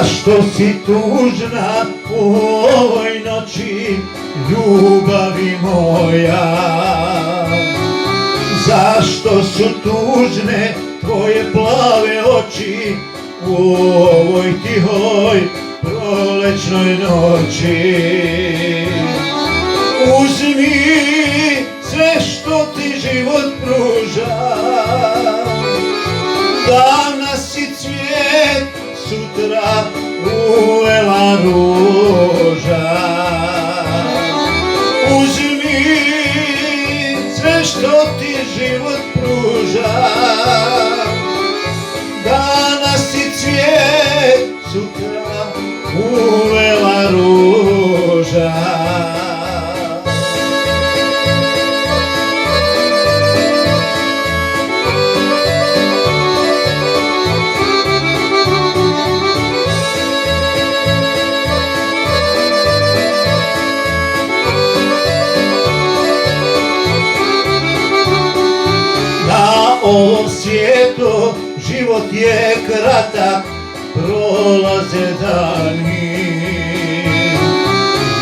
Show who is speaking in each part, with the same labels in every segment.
Speaker 1: Zašto si tužna u ovoj noći, ljubavi moja? Zašto su tužne tvoje plave oči u ovoj tihoj prolećnoj noći? Uzmi sve što ti život pruža, danas si cvijet, sutra uvela ruža. Uzmi sve što ti život pruža, danas si cvijet, sutra uvela ruža. Ovom svijetu život je kratak, prolaze dani.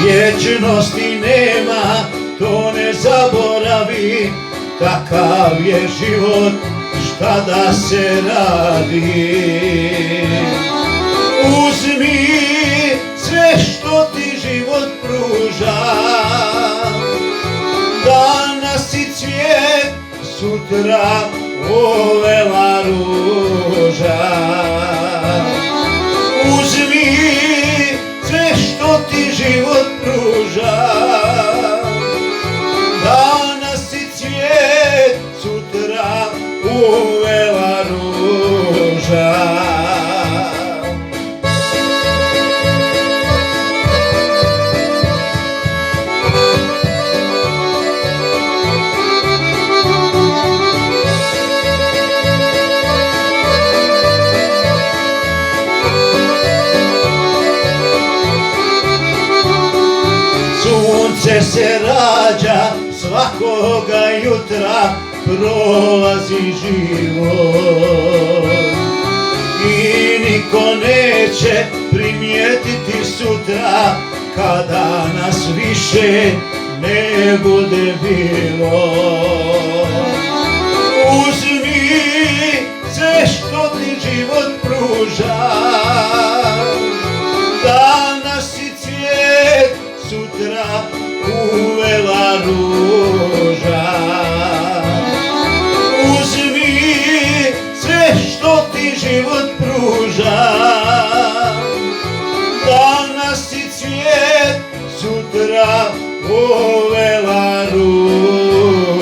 Speaker 1: Vječnosti nema, to ne zaboravi, takav je život, šta da se radi. Uzmi sve što ti život pruža, danas si cvijet, sutra uvela ruža. Uzmi sve što ti život pruža, danas si cvijet, sutra uvela ruža. Sunce se rađa svakoga jutra, prolazi život i niko neće primijetiti sutra, kada nas više ne bude bilo. Uzmi sve što ti život pruža, danas si cvijet, sutra uvela ruža. Uzmi sve što ti život pruža, danas si cvijet, sutra uvela ruža.